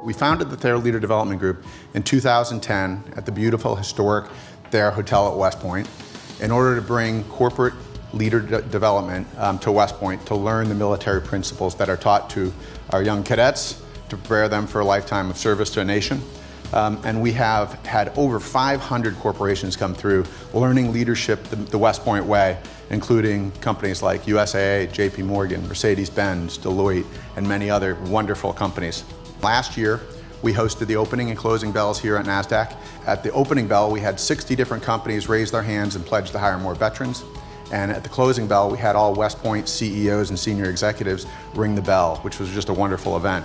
We founded the Thayer Leader Development Group in 2010 at the beautiful historic Thayer Hotel at West Point in order to bring corporate leader development to West Point to learn the military principles that are taught to our young cadets to prepare them for a lifetime of service to a nation. And we have had over 500 corporations come through learning leadership the West Point way, including companies like USAA, JP Morgan, Mercedes-Benz, Deloitte, and many other wonderful companies. Last year, we hosted the opening and closing bells here at Nasdaq. At the opening bell, we had 60 different companies raise their hands and pledge to hire more veterans. And at the closing bell, we had all West Point CEOs and senior executives ring the bell, which was just a wonderful event.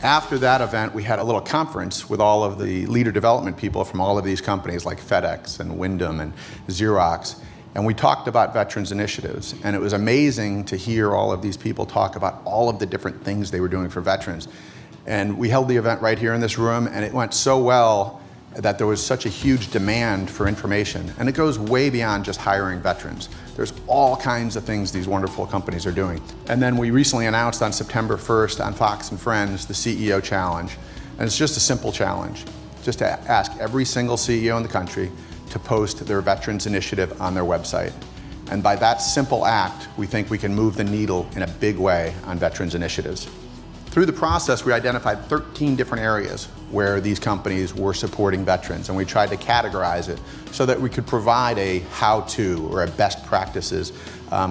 After that event, we had a little conference with all of the leader development people from all of these companies like FedEx and Wyndham and Xerox. And we talked about veterans initiatives. And it was amazing to hear all of these people talk about all of the different things they were doing for veterans. And we held the event right here in this room, and it went so well that there was such a huge demand for information. And it goes way beyond just hiring veterans. There's all kinds of things these wonderful companies are doing. And then we recently announced on September 1st on Fox and Friends the CEO Challenge. And it's just a simple challenge, just to ask every single CEO in the country to post their veterans initiative on their website. And by that simple act, we think we can move the needle in a big way on veterans initiatives. Through the process, we identified 13 different areas where these companies were supporting veterans, and we tried to categorize it so that we could provide a how-to or a best practices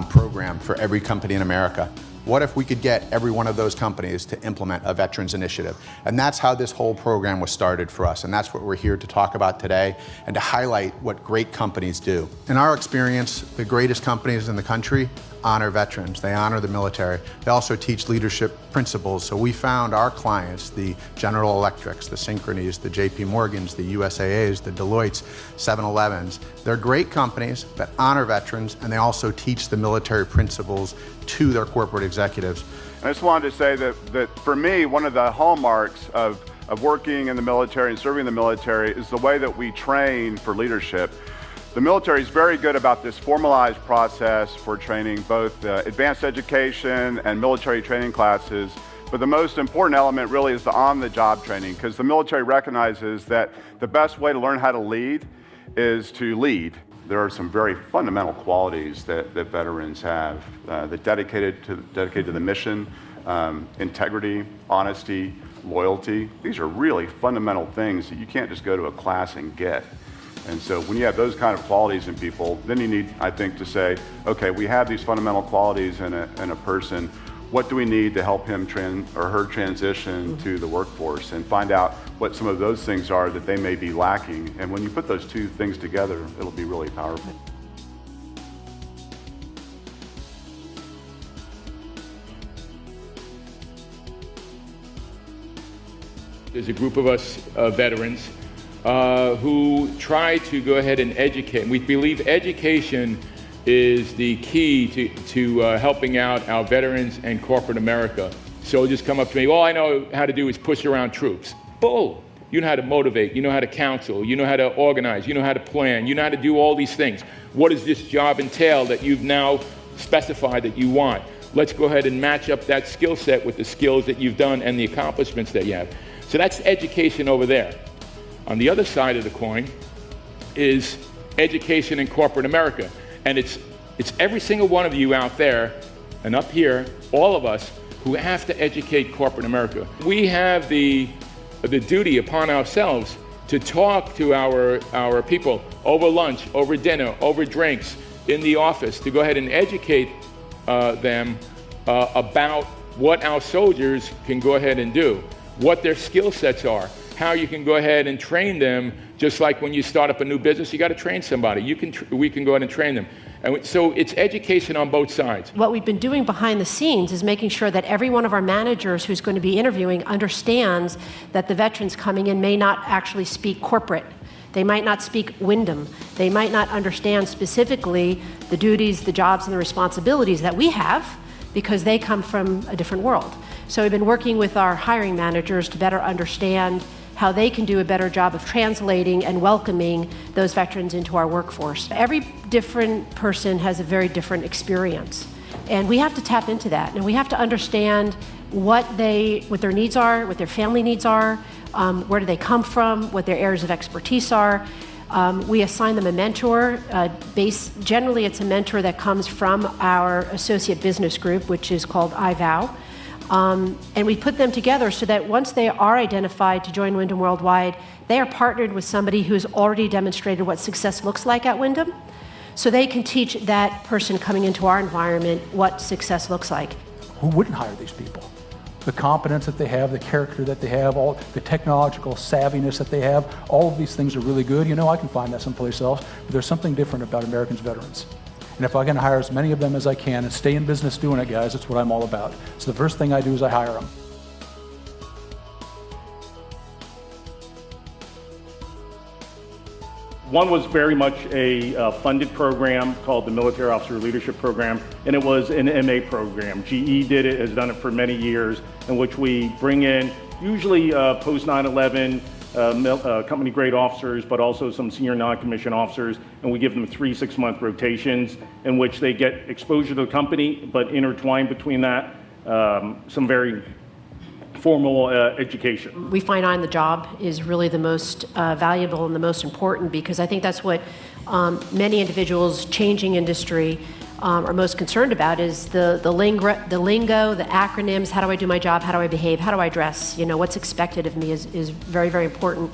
program for every company in America. What if we could get every one of those companies to implement a veterans initiative? And that's how this whole program was started for us, and that's what we're here to talk about today and to highlight what great companies do. In our experience, the greatest companies in the country honor veterans. They honor the military. They also teach leadership principles. So we found our clients, the General Electrics, the Synchronys, the JP Morgans, the USAAs, the Deloittes, 7-Elevens. They're great companies that honor veterans, and they also teach the military principles to their corporate executives. I just wanted to say that for me, one of the hallmarks of working in the military and serving in the military is the way that we train for leadership. The military is very good about this formalized process for training, both advanced education and military training classes. But the most important element really is the on-the-job training, because the military recognizes that the best way to learn how to lead is to lead. There are some very fundamental qualities that veterans have, dedicated to the mission, integrity, honesty, loyalty. These are really fundamental things that you can't just go to a class and get. And so when you have those kind of qualities in people, then you need, I think, to say, okay, we have these fundamental qualities in a person. What do we need to help him or her transition to the workforce, and find out what some of those things are that they may be lacking. And when you put those two things together, it'll be really powerful. There's a group of us veterans who try to go ahead and educate. We believe education is the key to helping out our veterans and corporate America. Soldiers come up to me, all I know how to do is push around troops. Bull! You know how to motivate, you know how to counsel, you know how to organize, you know how to plan, you know how to do all these things. What does this job entail that you've now specified that you want? Let's go ahead and match up that skill set with the skills that you've done and the accomplishments that you have. So that's education over there. On the other side of the coin is education in corporate America. And it's every single one of you out there and up here, all of us, who have to educate corporate America. We have the duty upon ourselves to talk to our people over lunch, over dinner, over drinks, in the office, to go ahead and educate them about what our soldiers can go ahead and do, what their skill sets are, how you can go ahead and train them. Just like when you start up a new business, you got to train somebody. We can go ahead and train them. And so it's education on both sides. What we've been doing behind the scenes is making sure that every one of our managers who's going to be interviewing understands that the veterans coming in may not actually speak corporate. They might not speak Wyndham. They might not understand specifically the duties, the jobs, and the responsibilities that we have, because they come from a different world. So we've been working with our hiring managers to better understand how they can do a better job of translating and welcoming those veterans into our workforce. Every different person has a very different experience, and we have to tap into that, and we have to understand what their needs are, what their family needs are, where do they come from, what their areas of expertise are. We assign them a mentor. Generally, it's a mentor that comes from our associate business group, which is called iVow. And we put them together so that once they are identified to join Wyndham Worldwide, they are partnered with somebody who's already demonstrated what success looks like at Wyndham. So they can teach that person coming into our environment what success looks like. Who wouldn't hire these people? The competence that they have, the character that they have, all the technological savviness that they have, all of these things are really good. You know, I can find that someplace else, but there's something different about Americans veterans. And if I can hire as many of them as I can and stay in business doing it, guys, that's what I'm all about. So the first thing I do is I hire them. One was very much a funded program called the Military Officer Leadership Program, and it was an MA program. GE did it, has done it for many years, in which we bring in usually post 9/11 company grade officers, but also some senior non-commissioned officers, and we give them 3 6-month rotations in which they get exposure to the company, but intertwined between that, some very formal education. We find on the job is really the most valuable and the most important, because I think that's what many individuals changing industry are most concerned about is the lingo, the acronyms. How do I do my job? How do I behave? How do I dress? You know, what's expected of me is very, very important.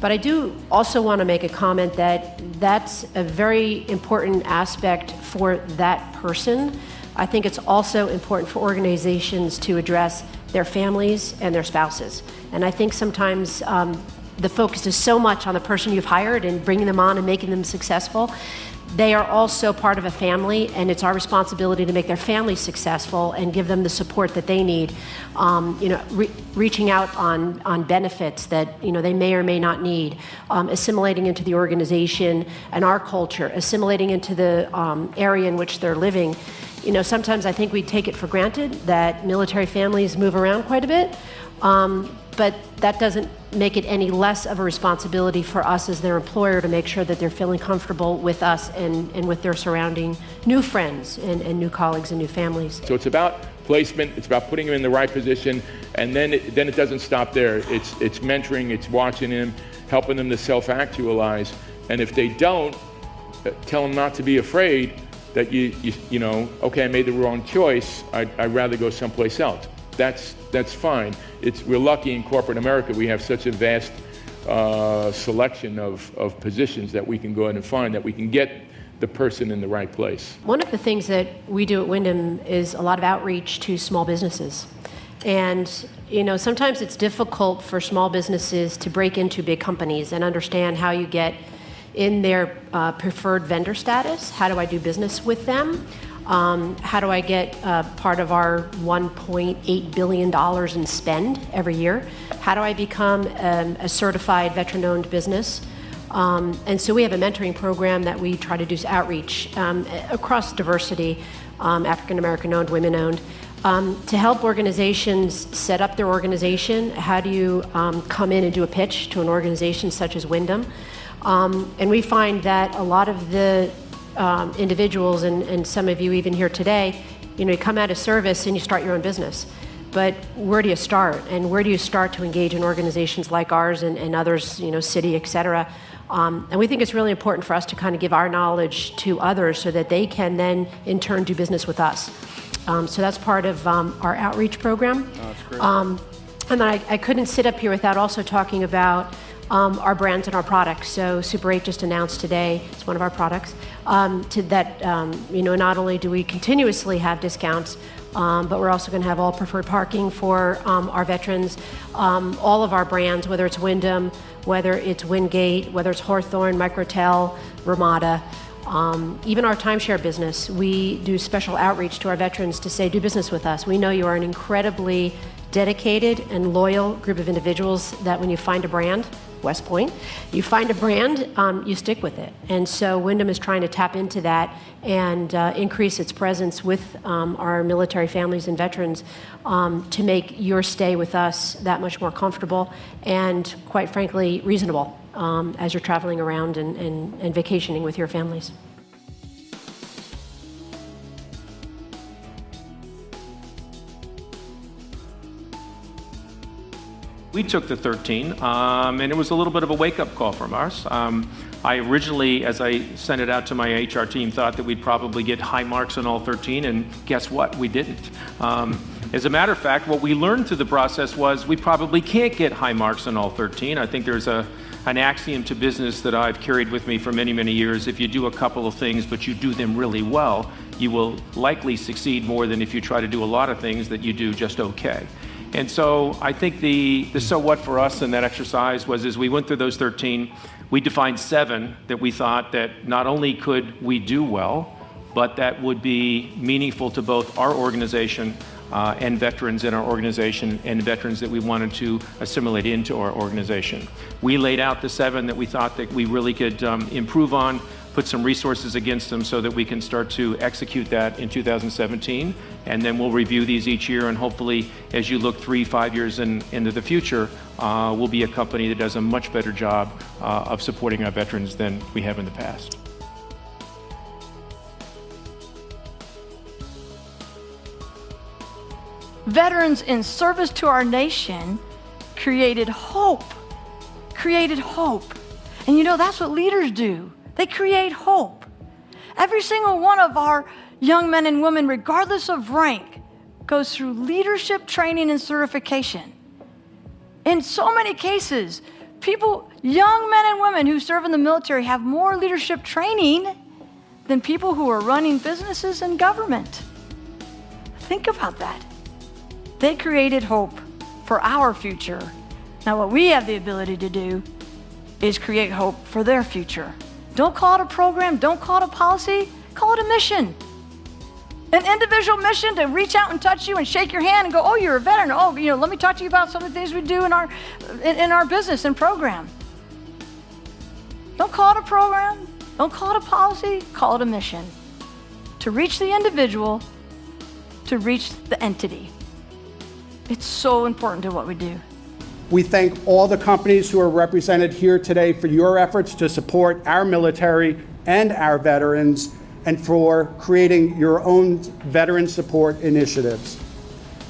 But I do also want to make a comment that that's a very important aspect for that person. I think it's also important for organizations to address their families and their spouses. And I think sometimes the focus is so much on the person you've hired and bringing them on and making them successful. They are also part of a family, and it's our responsibility to make their family successful and give them the support that they need. Reaching out on benefits that they may or may not need, assimilating into the organization and our culture, assimilating into the area in which they're living. Sometimes I think we take it for granted that military families move around quite a bit, but that doesn't make it any less of a responsibility for us as their employer to make sure that they're feeling comfortable with us and with their surrounding new friends and new colleagues and new families. So it's about placement, it's about putting them in the right position, and then it doesn't stop there. It's mentoring, it's watching them, helping them to self-actualize, and if they don't, tell them not to be afraid that okay, I made the wrong choice, I'd rather go someplace else. That's fine. We're lucky in corporate America, we have such a vast selection of positions that we can go ahead and find, that we can get the person in the right place. One of the things that we do at Wyndham is a lot of outreach to small businesses. And sometimes it's difficult for small businesses to break into big companies and understand how you get in their preferred vendor status. How do I do business with them? How do I get part of our $1.8 billion in spend every year? How do I become a certified veteran-owned business? And so we have a mentoring program that we try to do outreach across diversity, African-American-owned, women-owned, to help organizations set up their organization. How do you come in and do a pitch to an organization such as Wyndham? And we find that a lot of the individuals, and some of you even here today, you come out of service and you start your own business. But where do you start? And where do you start to engage in organizations like ours and others, Citi, et cetera? And we think it's really important for us to kind of give our knowledge to others so that they can then, in turn, do business with us. So that's part of our outreach program. Oh, that's great. And then I couldn't sit up here without also talking about our brands and our products. So Super 8 just announced today, it's one of our products, not only do we continuously have discounts, but we're also going to have all preferred parking for our veterans. All of our brands, whether it's Wyndham, whether it's Wingate, whether it's Hawthorne, Microtel, Ramada, even our timeshare business, we do special outreach to our veterans to say, do business with us. We know you are an incredibly dedicated and loyal group of individuals that when you find a brand, West Point, you find a brand, you stick with it. And so Wyndham is trying to tap into that and increase its presence with our military families and veterans to make your stay with us that much more comfortable and, quite frankly, reasonable as you're traveling around and vacationing with your families. We took the 13, and it was a little bit of a wake-up call from us. I originally, as I sent it out to my HR team, thought that we'd probably get high marks on all 13, and guess what? We didn't. As a matter of fact, what we learned through the process was we probably can't get high marks on all 13. I think there's an axiom to business that I've carried with me for many, many years. If you do a couple of things, but you do them really well, you will likely succeed more than if you try to do a lot of things that you do just okay. And so I think the so what for us in that exercise was, as we went through those 13, we defined 7 that we thought that not only could we do well, but that would be meaningful to both our organization and veterans in our organization, and veterans that we wanted to assimilate into our organization. We laid out the 7 that we thought that we really could improve on, put some resources against them so that we can start to execute that in 2017. And then we'll review these each year, and hopefully as you look 3-5 years into the future, we'll be a company that does a much better job of supporting our veterans than we have in the past. Veterans in service to our nation created hope. Created hope. And you know, that's what leaders do. They create hope. Every single one of our young men and women, regardless of rank, goes through leadership training and certification. In so many cases, people, young men and women who serve in the military, have more leadership training than people who are running businesses and government. Think about that. They created hope for our future. Now, what we have the ability to do is create hope for their future. Don't call it a program, don't call it a policy, call it a mission. An individual mission to reach out and touch you and shake your hand and go, oh, you're a veteran. Oh, you know, let me talk to you about some of the things we do in our business and program. Don't call it a program, don't call it a policy, call it a mission. To reach the individual, to reach the entity. It's so important to what we do. We thank all the companies who are represented here today for your efforts to support our military and our veterans, and for creating your own veteran support initiatives.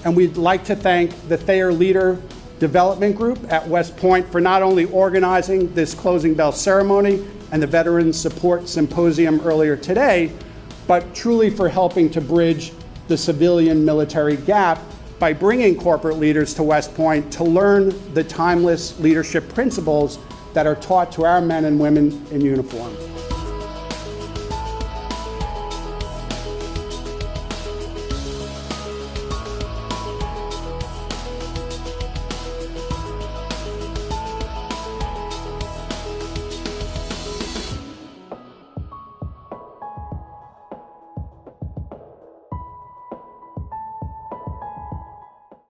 And we'd like to thank the Thayer Leader Development Group at West Point for not only organizing this closing bell ceremony and the Veterans Support Symposium earlier today, but truly for helping to bridge the civilian-military gap by bringing corporate leaders to West Point to learn the timeless leadership principles that are taught to our men and women in uniform.